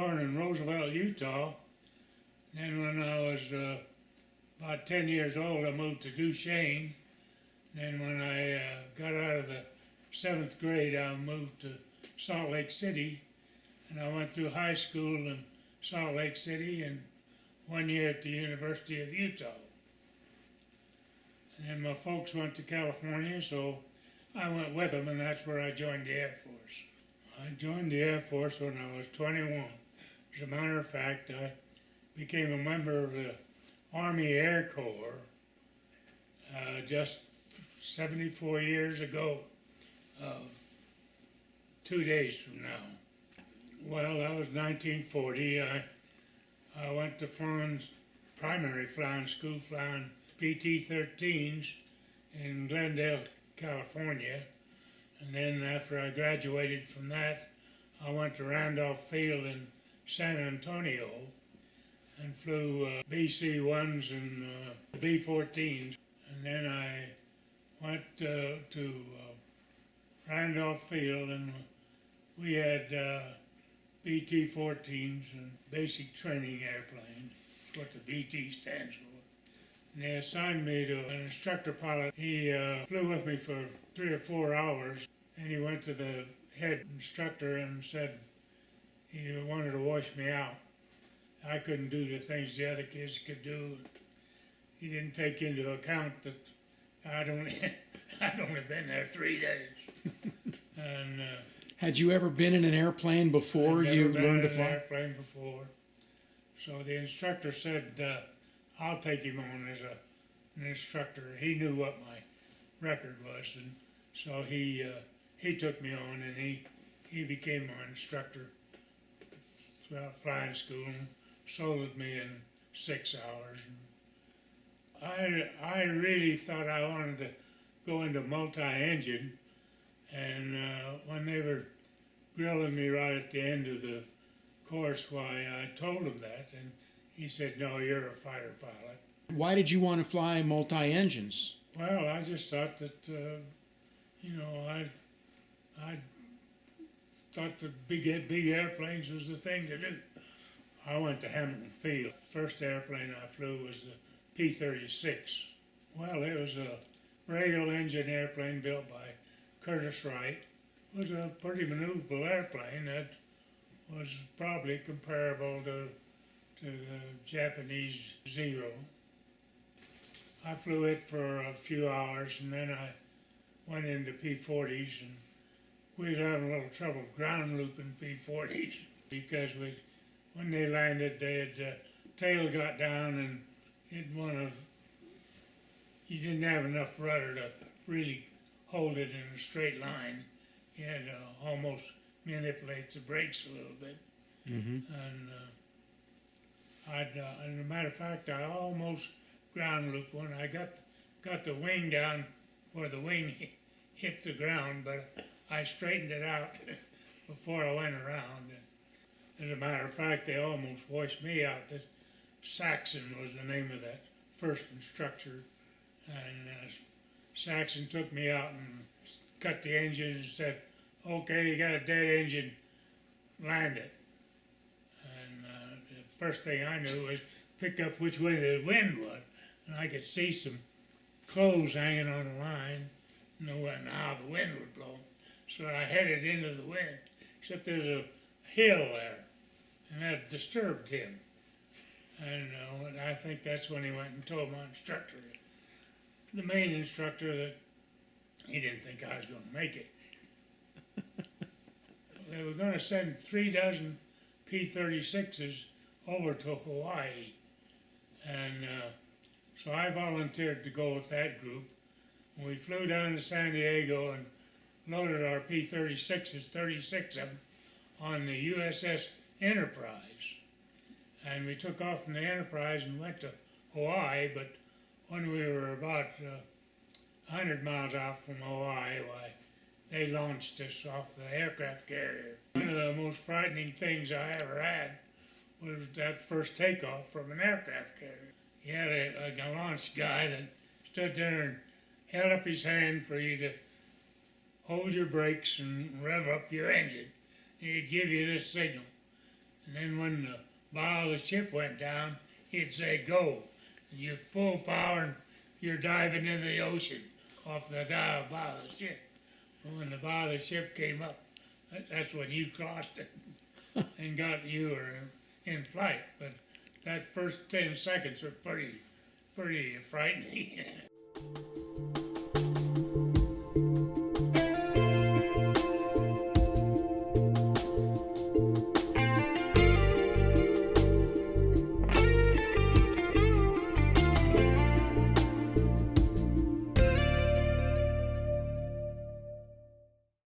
born in Roosevelt, Utah. Then when I was about 10 years old, I moved to Duchesne. Then when I got out of the 7th grade, I moved to Salt Lake City. And I went through high school in Salt Lake City and 1 year at the University of Utah. And then my folks went to California, so I went with them, and that's where I joined the Air Force. I joined the Air Force when I was 21. As a matter of fact, I became a member of the Army Air Corps just 74 years ago, 2 days from now. Well, that was 1940. I went to primary flying school, flying PT-13s in Glendale, California. And then after I graduated from that, I went to Randolph Field in San Antonio and flew BC-1s and B-14s. And then I went to Randolph Field, and we had BT-14s and basic training airplanes. That's what the BT stands for. And they assigned me to an instructor pilot. He flew with me for 3 or 4 hours, and he went to the head instructor and said he wanted to wash me out. I couldn't do the things the other kids could do. He didn't take into account that I'd only been there 3 days. And had you ever been in an airplane before you learned to fly? I'd never been in an airplane before. So the instructor said, I'll take him on as an instructor. He knew what my record was, and so he took me on, and he became my instructor throughout flying school and soldiered me in 6 hours. And I really thought I wanted to go into multi-engine, and when they were grilling me right at the end of the course, why I told him that, and he said, "No, you're a fighter pilot." Why did you want to fly multi-engines? Well, I just thought that, I thought that big airplanes was the thing to do. I went to Hamilton Field. First airplane I flew was the P-36. Well, it was a radial engine airplane built by Curtiss Wright. It was a pretty maneuverable airplane that was probably comparable to the Japanese Zero. I flew it for a few hours, and then I went into P-40s, and we were having a little trouble ground looping P-40s because when they landed, the tail got down, and you didn't have enough rudder to really hold it in a straight line. You had to almost manipulate the brakes a little bit. Mm-hmm. And as a matter of fact, I almost ground looped one. I got the wing down where the wing hit the ground, but I straightened it out before I went around. As a matter of fact, they almost washed me out. Saxon was the name of that first instructor, and Saxon took me out and cut the engine and said, "Okay, you got a dead engine, land it." And the first thing I knew was pick up which way the wind was, and I could see some clothes hanging on the line, knowing how the wind would blow. So I headed into the wind, except there's a hill there, and that disturbed him. And I think that's when he went and told my instructor, the main instructor, that he didn't think I was going to make it. They were going to send 3 dozen P-36s over to Hawaii, and so I volunteered to go with that group. We flew down to San Diego and loaded our P-36s, 36 of them, on the USS Enterprise. And we took off from the Enterprise and went to Hawaii, but when we were about 100 miles out from Hawaii, they launched us off the aircraft carrier. One of the most frightening things I ever had was that first takeoff from an aircraft carrier. You had a launch guy that stood there and held up his hand for you to hold your brakes and rev up your engine. And he'd give you this signal. And then when the bow of the ship went down, he'd say go. And you're full power and you're diving into the ocean off the bow of the ship. And when the bow of the ship came up, that's when you crossed it and you were in flight. But that first 10 seconds were pretty frightening.